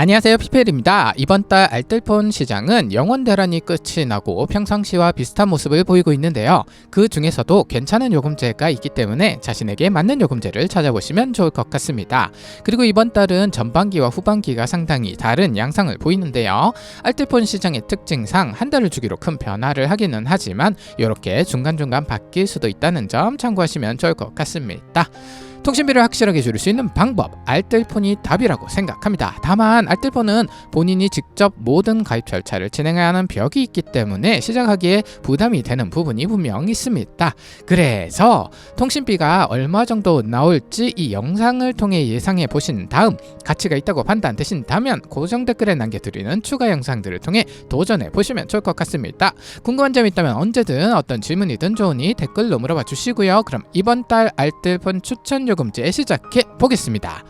안녕하세요, 피펠입니다. 이번 달 알뜰폰 시장은 영원 대란이 끝이 나고 평상시와 비슷한 모습을 보이고 있는데요. 그 중에서도 괜찮은 요금제가 있기 때문에 자신에게 맞는 요금제를 찾아보시면 좋을 것 같습니다. 그리고 이번 달은 전반기와 후반기가 상당히 다른 양상을 보이는데요. 알뜰폰 시장의 특징상 한 달을 주기로 큰 변화를 하기는 하지만 이렇게 중간중간 바뀔 수도 있다는 점 참고하시면 좋을 것 같습니다. 통신비를 확실하게 줄일 수 있는 방법, 알뜰폰이 답이라고 생각합니다. 다만 알뜰폰은 본인이 직접 모든 가입 절차를 진행해야 하는 벽이 있기 때문에 시작하기에 부담이 되는 부분이 분명 있습니다. 그래서 통신비가 얼마 정도 나올지 이 영상을 통해 예상해 보신 다음 가치가 있다고 판단되신다면 고정 댓글에 남겨드리는 추가 영상들을 통해 도전해 보시면 좋을 것 같습니다. 궁금한 점이 있다면 언제든 어떤 질문이든 좋으니 댓글로 물어봐 주시고요. 그럼 이번 달 알뜰폰 추천 요금제 시작해 보겠습니다.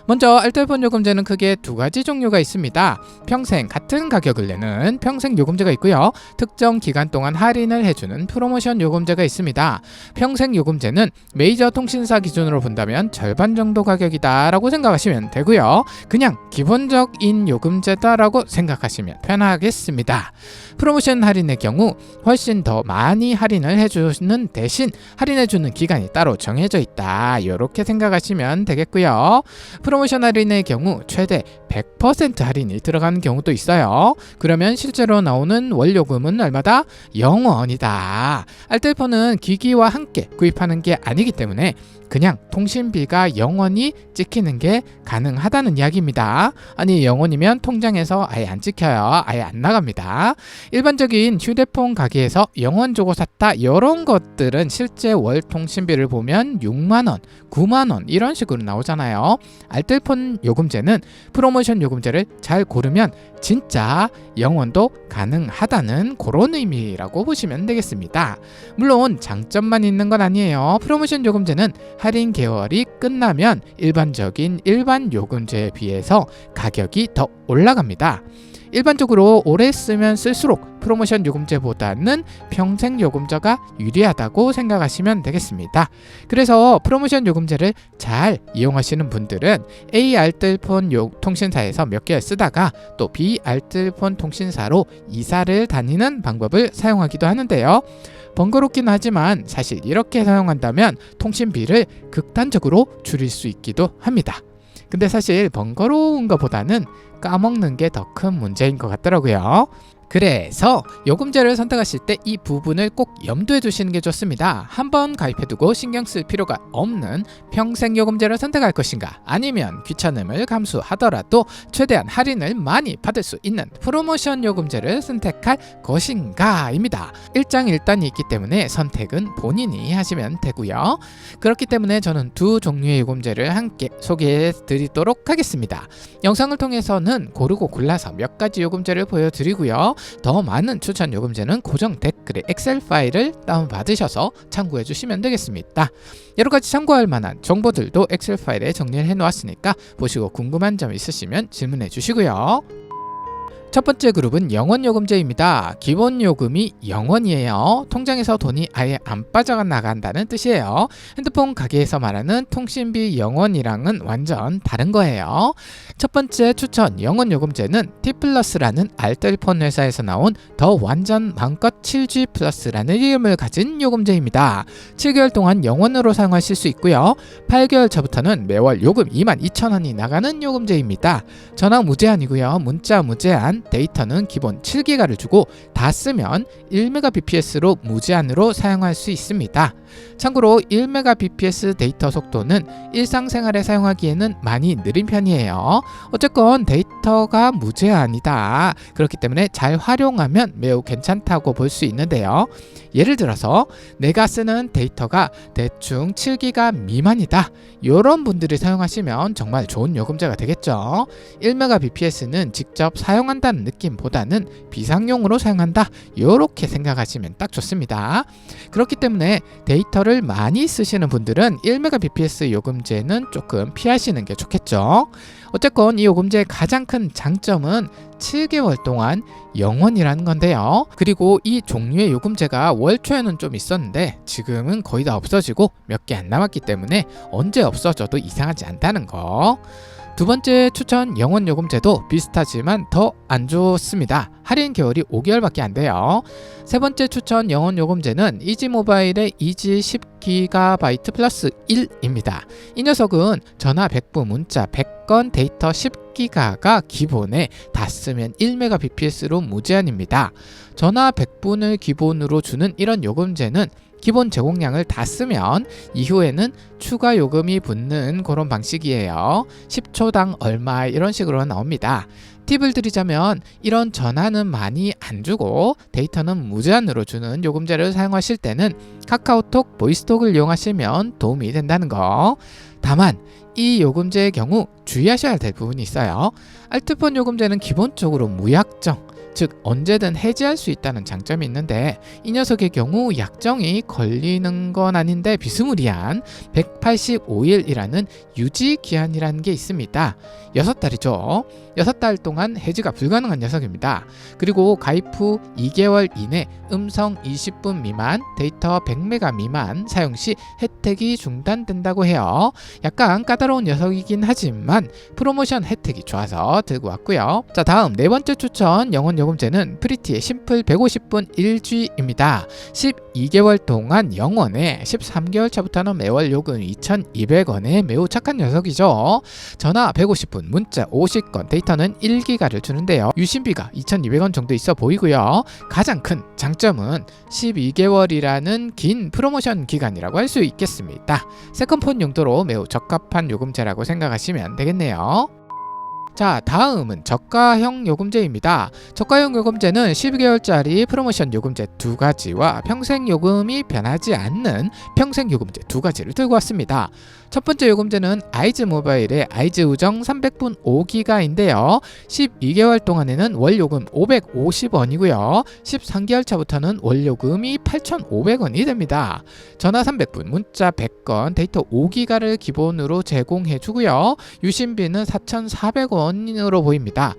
먼저 알뜰폰 요금제는 크게 두 가지 종류가 있습니다. 평생 같은 가격을 내는 평생 요금제가 있고요. 특정 기간 동안 할인을 해주는 프로모션 요금제가 있습니다. 평생 요금제는 메이저 통신사 기준으로 본다면 절반 정도 가격이다 라고 생각하시면 되고요. 그냥 기본적인 요금제다 라고 생각하시면 편하겠습니다. 프로모션 할인의 경우 훨씬 더 많이 할인을 해주는 대신 할인해주는 기간이 따로 정해져 있다, 이렇게 생각하시면 되겠고요. 프로모션 할인의 경우 최대 100% 할인이 들어가는 경우도 있어요. 그러면 실제로 나오는 월요금은 얼마다? 0원이다. 알뜰폰은 기기와 함께 구입하는 게 아니기 때문에 그냥 통신비가 0원이 찍히는 게 가능하다는 이야기입니다. 아니 0원이면 통장에서 아예 안 찍혀요. 아예 안 나갑니다. 일반적인 휴대폰 가게에서 0원 주고 샀다, 이런 것들은 실제 월 통신비를 보면 6만원, 9만원 이런 식으로 나오잖아요. 알뜰폰 요금제는 프로모션 요금제를 잘 고르면 진짜 0원도 가능하다는 그런 의미라고 보시면 되겠습니다. 물론 장점만 있는 건 아니에요. 프로모션 요금제는 할인 계열이 끝나면 일반 요금제에 비해서 가격이 더 올라갑니다. 일반적으로 오래 쓰면 쓸수록 프로모션 요금제보다는 평생 요금제가 유리하다고 생각하시면 되겠습니다. 그래서 프로모션 요금제를 잘 이용하시는 분들은 A 알뜰폰 통신사에서 몇 개월 쓰다가 또 B 알뜰폰 통신사로 이사를 다니는 방법을 사용하기도 하는데요. 번거롭긴 하지만 사실 이렇게 사용한다면 통신비를 극단적으로 줄일 수 있기도 합니다. 근데 사실 번거로운 것보다는 까먹는 게 더 큰 문제인 것 같더라고요. 그래서 요금제를 선택하실 때 이 부분을 꼭 염두에 두시는 게 좋습니다. 한번 가입해두고 신경 쓸 필요가 없는 평생 요금제를 선택할 것인가, 아니면 귀찮음을 감수하더라도 최대한 할인을 많이 받을 수 있는 프로모션 요금제를 선택할 것인가입니다. 일장일단이 있기 때문에 선택은 본인이 하시면 되고요. 그렇기 때문에 저는 두 종류의 요금제를 함께 소개해 드리도록 하겠습니다. 영상을 통해서는 고르고 골라서 몇 가지 요금제를 보여드리고요. 더 많은 추천 요금제는 고정 댓글에 엑셀 파일을 다운받으셔서 참고해 주시면 되겠습니다. 여러가지 참고할 만한 정보들도 엑셀 파일에 정리를 해 놓았으니까 보시고 궁금한 점 있으시면 질문해 주시고요. 첫 번째 그룹은 영원요금제입니다. 기본 요금이 0원이에요. 통장에서 돈이 아예 안 빠져나간다는 뜻이에요. 핸드폰 가게에서 말하는 통신비 0원이랑은 완전 다른 거예요. 첫 번째 추천 영원요금제는 T플러스라는 알뜰폰 회사에서 나온 더 완전 마음껏 7G 플러스라는 이름을 가진 요금제입니다. 7개월 동안 0원으로 사용하실 수 있고요. 8개월 차부터는 매월 요금 22,000원이 나가는 요금제입니다. 전화 무제한이고요. 문자 무제한, 데이터는 기본 7기가를 주고 다 쓰면 1Mbps로 무제한으로 사용할 수 있습니다. 참고로 1Mbps 데이터 속도는 일상생활에 사용하기에는 많이 느린 편이에요. 어쨌건 데이터가 무제한이다. 그렇기 때문에 잘 활용하면 매우 괜찮다고 볼 수 있는데요. 예를 들어서 내가 쓰는 데이터가 대충 7기가 미만이다, 이런 분들이 사용하시면 정말 좋은 요금제가 되겠죠. 1Mbps는 직접 사용한다는 느낌보다는 비상용으로 사용한다, 이렇게 생각하시면 딱 좋습니다. 그렇기 때문에 데이터를 많이 쓰시는 분들은 1Mbps 요금제는 조금 피하시는 게 좋겠죠. 어쨌건 이 요금제의 가장 큰 장점은 7개월 동안 0원이라는 건데요. 그리고 이 종류의 요금제가 월 초에는 좀 있었는데 지금은 거의 다 없어지고 몇 개 안 남았기 때문에 언제 없어져도 이상하지 않다는 거. 두 번째 추천 영원 요금제도 비슷하지만 더 안 좋습니다. 할인 개월이 5개월밖에 안 돼요. 세 번째 추천 영원 요금제는 이지모바일의 이지 10GB 플러스 1입니다. 이 녀석은 전화 100분, 문자 100건, 데이터 10기가가 기본에 다 쓰면 1Mbps로 무제한입니다. 전화 100분을 기본으로 주는 이런 요금제는 기본 제공량을 다 쓰면 이후에는 추가 요금이 붙는 그런 방식이에요. 10초당 얼마 이런 식으로 나옵니다. 팁을 드리자면 이런 전화는 많이 안 주고 데이터는 무제한으로 주는 요금제를 사용하실 때는 카카오톡, 보이스톡을 이용하시면 도움이 된다는 거. 다만 이 요금제의 경우 주의하셔야 될 부분이 있어요. 알뜰폰 요금제는 기본적으로 무약정, 즉 언제든 해지할 수 있다는 장점이 있는데 이 녀석의 경우 약정이 걸리는 건 아닌데 비스무리한 185일이라는 유지 기한이라는 게 있습니다. 6달이죠. 6달 동안 해지가 불가능한 녀석입니다. 그리고 가입 후 2개월 이내 음성 20분 미만, 데이터 100메가 미만 사용 시 혜택이 중단된다고 해요. 약간 까다로운 녀석이긴 하지만 프로모션 혜택이 좋아서 들고 왔고요. 자, 다음 네 번째 추천 영원 요금제는 프리티의 심플 150분 1G입니다. 12개월 동안 영원에 13개월 차부터는 매월 요금 2,200원에 매우 착한 녀석이죠. 전화 150분, 문자 50건, 데이터는 1기가를 주는데요. 유심비가 2,200원 정도 있어 보이고요. 가장 큰 장점은 12개월이라는 긴 프로모션 기간이라고 할 수 있겠습니다. 세컨폰 용도로 매우 적합한 요금제라고 생각하시면 되겠네요. 자, 다음은 저가형 요금제입니다. 저가형 요금제는 12개월짜리 프로모션 요금제 두 가지와 평생 요금이 변하지 않는 평생 요금제 두 가지를 들고 왔습니다. 첫 번째 요금제는 아이즈 모바일의 아이즈 우정 300분 5기가인데요. 12개월 동안에는 월 요금 550원이고요. 13개월 차부터는 월 요금이 8,500원이 됩니다. 전화 300분, 문자 100건, 데이터 5기가를 기본으로 제공해 주고요. 유심비는 4,400원으로 보입니다.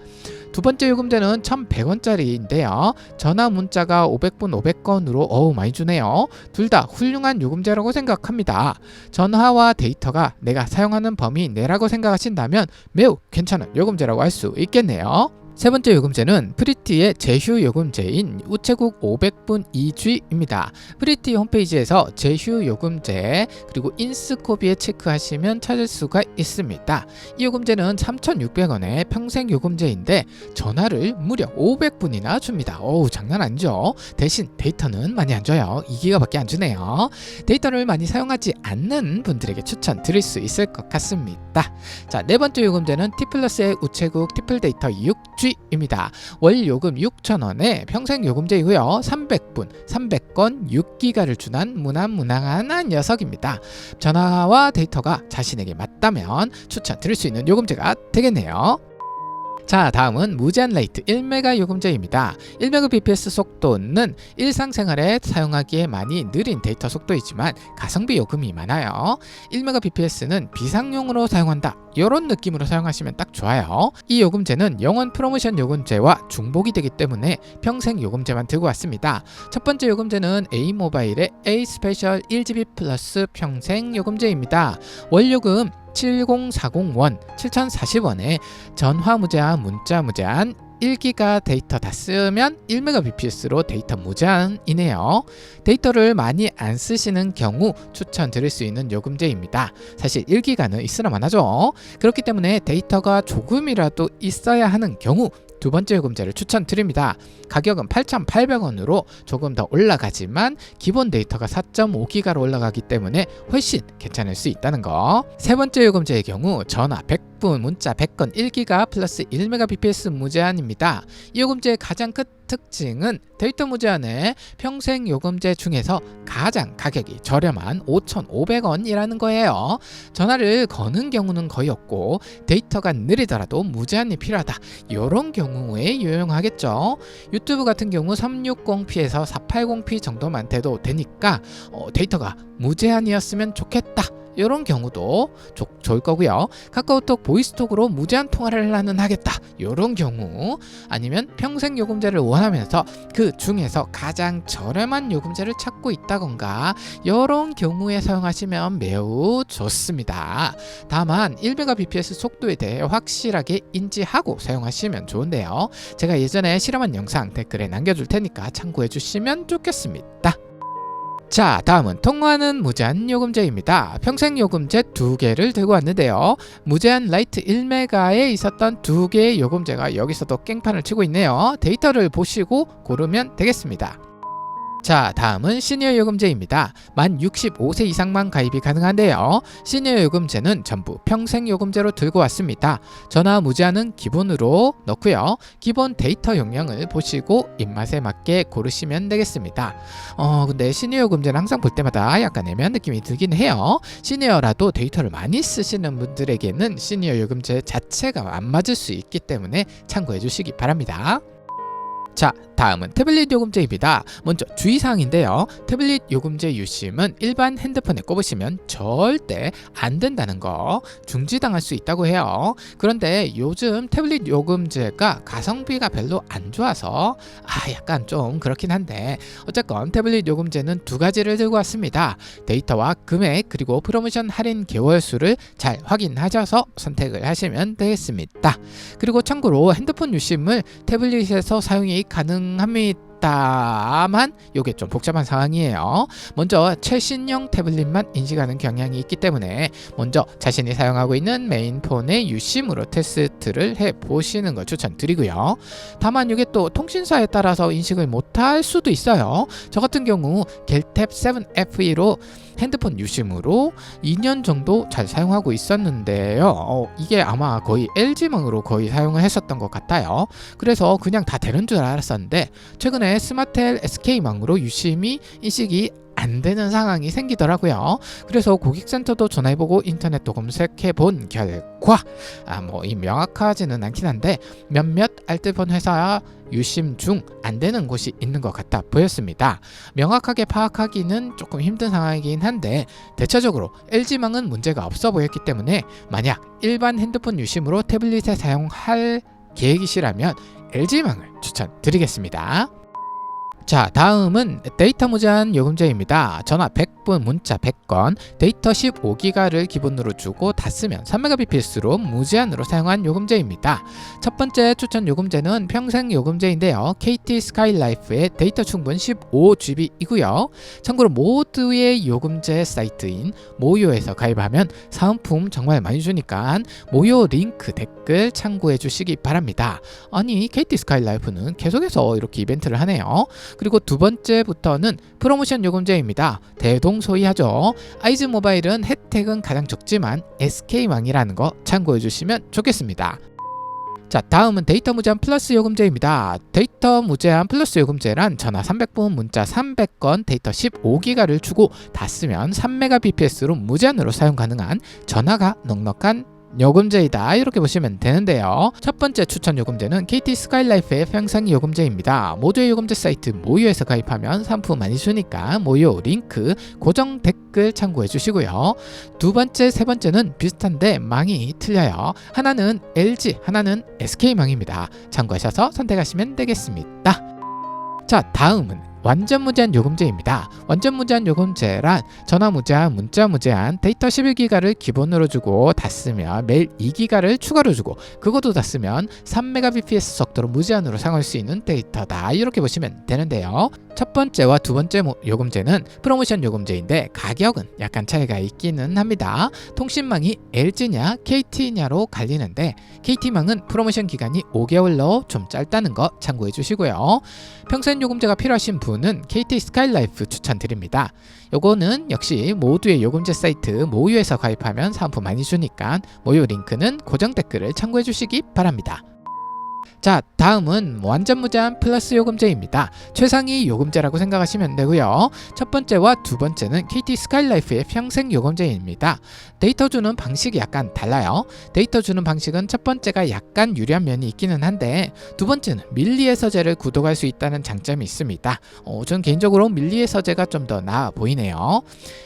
두 번째 요금제는 1,100원짜리인데요. 전화 문자가 500분 500건으로 많이 주네요. 둘 다 훌륭한 요금제라고 생각합니다. 전화와 데이터가 내가 사용하는 범위 내라고 생각하신다면 매우 괜찮은 요금제라고 할 수 있겠네요. 세 번째 요금제는 프리티의 제휴 요금제인 우체국 500분 2G입니다. 프리티 홈페이지에서 제휴 요금제 그리고 인스코비에 체크하시면 찾을 수가 있습니다. 이 요금제는 3,600원의 평생 요금제인데 전화를 무려 500분이나 줍니다. 장난 아니죠? 대신 데이터는 많이 안 줘요. 2기가밖에 안 주네요. 데이터를 많이 사용하지 않는 분들에게 추천드릴 수 있을 것 같습니다. 자, 네 번째 요금제는 T플러스의 우체국 티플데이터 6G입니다. 월 요금 6,000원에 평생 요금제이고요. 300분, 300건 6기가를 주는 무난무난한 녀석입니다. 전화와 데이터가 자신에게 맞다면 추천드릴 수 있는 요금제가 되겠네요. 자, 다음은 무제한 레이트 1메가 요금제입니다. 1Mbps 속도는 일상생활에 사용하기에 많이 느린 데이터 속도이지만 가성비 요금이 많아요. 1Mbps는 비상용으로 사용한다, 이런 느낌으로 사용하시면 딱 좋아요. 이 요금제는 영원 프로모션 요금제와 중복이 되기 때문에 평생 요금제만 들고 왔습니다. 첫 번째 요금제는 A모바일의 A 스페셜 1GB 플러스 평생 요금제입니다. 월 요금 7040원, 7040원에 전화 무제한, 문자 무제한, 1기가 데이터 다 쓰면 1Mbps로 데이터 무제한이네요. 데이터를 많이 안 쓰시는 경우 추천드릴 수 있는 요금제입니다. 사실 1기가는 있으나만 하죠. 그렇기 때문에 데이터가 조금이라도 있어야 하는 경우 두 번째 요금제를 추천드립니다. 가격은 8,800원으로 조금 더 올라가지만 기본 데이터가 4.5기가로 올라가기 때문에 훨씬 괜찮을 수 있다는 거. 세 번째 요금제의 경우 전화 100분, 문자 100건 1기가 플러스 1Mbps 무제한입니다. 이 요금제의 가장 큰 특징은 데이터 무제한의 평생 요금제 중에서 가장 가격이 저렴한 5,500원이라는 거예요. 전화를 거는 경우는 거의 없고 데이터가 느리더라도 무제한이 필요하다, 이런 경우에 유용하겠죠. 유튜브 같은 경우 360p에서 480p 정도만 돼도 되니까 데이터가 무제한이었으면 좋겠다, 이런 경우도 좋을 거고요. 카카오톡 보이스톡으로 무제한 통화를 나는 하겠다 이런 경우, 아니면 평생 요금제를 원하면서 그 중에서 가장 저렴한 요금제를 찾고 있다던가 이런 경우에 사용하시면 매우 좋습니다. 다만 1Mbps 속도에 대해 확실하게 인지하고 사용하시면 좋은데요. 제가 예전에 실험한 영상 댓글에 남겨줄 테니까 참고해 주시면 좋겠습니다. 자, 다음은 통화는 무제한 요금제입니다. 평생 요금제 2개를 들고 왔는데요. 무제한 라이트 1메가에 있었던 2개의 요금제가 여기서도 깽판을 치고 있네요. 데이터를 보시고 고르면 되겠습니다. 자, 다음은 시니어 요금제입니다. 만 65세 이상만 가입이 가능한데요. 시니어 요금제는 전부 평생 요금제로 들고 왔습니다. 전화 무제한은 기본으로 넣고요. 기본 데이터 용량을 보시고 입맛에 맞게 고르시면 되겠습니다. 근데 시니어 요금제는 항상 볼 때마다 약간 애매한 느낌이 들긴 해요. 시니어라도 데이터를 많이 쓰시는 분들에게는 시니어 요금제 자체가 안 맞을 수 있기 때문에 참고해 주시기 바랍니다. 자, 다음은 태블릿 요금제입니다. 먼저 주의사항인데요. 태블릿 요금제 유심은 일반 핸드폰에 꼽으시면 절대 안 된다는 거, 중지당할 수 있다고 해요. 그런데 요즘 태블릿 요금제가 가성비가 별로 안 좋아서 약간 좀 그렇긴 한데, 어쨌건 태블릿 요금제는 2가지를 들고 왔습니다. 데이터와 금액 그리고 프로모션 할인 개월수를 잘 확인하셔서 선택을 하시면 되겠습니다. 그리고 참고로 핸드폰 유심을 태블릿에서 사용이 가능합니다만 이게 좀 복잡한 상황이에요. 먼저 최신형 태블릿만 인식하는 경향이 있기 때문에 먼저 자신이 사용하고 있는 메인폰의 유심으로 테스트를 해보시는 걸 추천드리고요. 다만 이게 또 통신사에 따라서 인식을 못할 수도 있어요. 저 같은 경우 겔탭 7FE로 핸드폰 유심으로 2년 정도 잘 사용하고 있었는데요. 이게 아마 거의 LG망으로 거의 사용을 했었던 것 같아요. 그래서 그냥 다 되는 줄 알았었는데 최근에 스마텔 SK망으로 유심이 인식이 안 되는 상황이 생기더라고요. 그래서 고객센터도 전화해보고 인터넷도 검색해본 결과 이 명확하지는 않긴 한데 몇몇 알뜰폰 회사 유심 중 안 되는 곳이 있는 것 같아 보였습니다. 명확하게 파악하기는 조금 힘든 상황이긴 한데 대체적으로 LG망은 문제가 없어 보였기 때문에 만약 일반 핸드폰 유심으로 태블릿에 사용할 계획이시라면 LG망을 추천드리겠습니다. 자, 다음은 데이터 무제한 요금제입니다. 전화 100분, 문자 100건, 데이터 15기가를 기본으로 주고 다 쓰면 3Mbps로 무제한으로 사용한 요금제입니다. 첫 번째 추천 요금제는 평생 요금제인데요. KT 스카이라이프의 데이터 충분 15GB이고요. 참고로 모두의 요금제 사이트인 모요에서 가입하면 사은품 정말 많이 주니까 모요 링크 댓글 참고해 주시기 바랍니다. 아니, KT 스카이라이프는 계속해서 이렇게 이벤트를 하네요. 그리고 두 번째부터는 프로모션 요금제입니다. 대동소이하죠. 아이즈 모바일은 혜택은 가장 적지만 SK망이라는 거 참고해 주시면 좋겠습니다. 자, 다음은 데이터 무제한 플러스 요금제입니다. 데이터 무제한 플러스 요금제란 전화 300분, 문자 300건, 데이터 15기가를 주고 다 쓰면 3Mbps로 무제한으로 사용 가능한 전화가 넉넉한 요금제이다, 이렇게 보시면 되는데요. 첫 번째 추천 요금제는 KT 스카이라이프의 평생 요금제입니다. 모두의 요금제 사이트 모요에서 가입하면 상품 많이 주니까 모요 링크 고정 댓글 참고해 주시고요. 두 번째, 세 번째는 비슷한데 망이 틀려요. 하나는 LG, 하나는 SK망입니다. 참고하셔서 선택하시면 되겠습니다. 자, 다음은 완전 무제한 요금제입니다. 완전 무제한 요금제란 전화 무제한, 문자 무제한, 데이터 11기가를 기본으로 주고 다 쓰면 매일 2기가를 추가로 주고 그것도 다 쓰면 3Mbps 속도로 무제한으로 사용할 수 있는 데이터다, 이렇게 보시면 되는데요. 첫 번째와 두 번째 요금제는 프로모션 요금제인데 가격은 약간 차이가 있기는 합니다. 통신망이 LG냐 KT냐로 갈리는데 KT망은 프로모션 기간이 5개월로 좀 짧다는 거 참고해 주시고요. 평생 요금제가 필요하신 분은 KT 스카이라이프 추천드립니다. 요거는 역시 모두의 요금제 사이트 모요에서 가입하면 사은품 많이 주니까 모요 링크는 고정 댓글을 참고해 주시기 바랍니다. 자, 다음은 완전 무제한 플러스 요금제입니다. 최상위 요금제라고 생각하시면 되고요. 첫 번째와 두 번째는 KT 스카이라이프의 평생 요금제입니다. 데이터 주는 방식이 약간 달라요. 데이터 주는 방식은 첫 번째가 약간 유리한 면이 있기는 한데 두 번째는 밀리의 서재를 구독할 수 있다는 장점이 있습니다. 저는 개인적으로 밀리의 서재가 좀 더 나아 보이네요.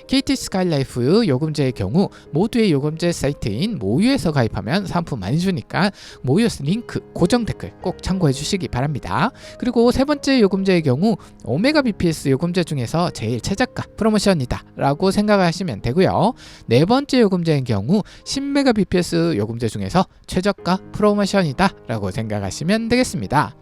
KT 스카이라이프 요금제의 경우 모두의 요금제 사이트인 모유에서 가입하면 상품 많이 주니까 모유 링크 고정 댓글 꼭 참고해 주시기 바랍니다. 그리고 세 번째 요금제의 경우 오메가 BPS 요금제 중에서 제일 최저가 프로모션이다 라고 생각하시면 되고요. 네 번째 요금제의 경우 10메가 BPS 요금제 중에서 최저가 프로모션이다 라고 생각하시면 되겠습니다.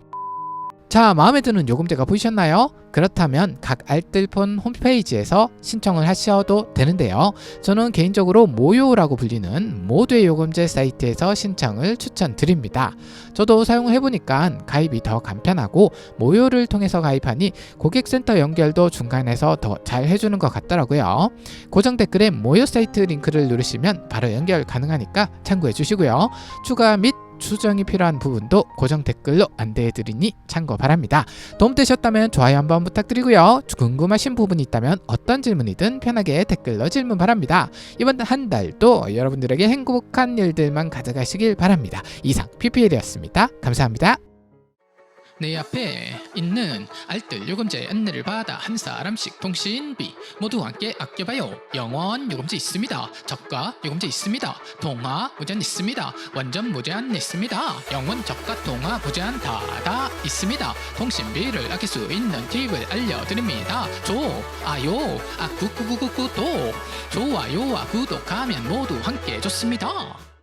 자, 마음에 드는 요금제가 보이셨나요? 그렇다면 각 알뜰폰 홈페이지에서 신청을 하셔도 되는데요. 저는 개인적으로 모요라고 불리는 모두의 요금제 사이트에서 신청을 추천드립니다. 저도 사용해보니까 가입이 더 간편하고 모요를 통해서 가입하니 고객센터 연결도 중간에서 더 잘 해주는 것 같더라고요. 고정 댓글에 모요 사이트 링크를 누르시면 바로 연결 가능하니까 참고해 주시고요. 추가 및 수정이 필요한 부분도 고정 댓글로 안내해드리니 참고 바랍니다. 도움되셨다면 좋아요 한번 부탁드리고요. 궁금하신 부분이 있다면 어떤 질문이든 편하게 댓글로 질문 바랍니다. 이번 한 달도 여러분들에게 행복한 일들만 가져가시길 바랍니다. 이상 PPL이었습니다. 감사합니다. 내 앞에 있는 알뜰 요금제 안내를 받아 한 사람씩 통신비 모두 함께 아껴봐요. 영원 요금제 있습니다. 저가 요금제 있습니다. 통화 무제한 있습니다. 완전 무제한 있습니다. 영원 저가 통화 무제한 다 있습니다. 통신비를 아낄 수 있는 팁을 알려드립니다. 좋아요 구구구구구독 좋아요와 구독하면 모두 함께 좋습니다.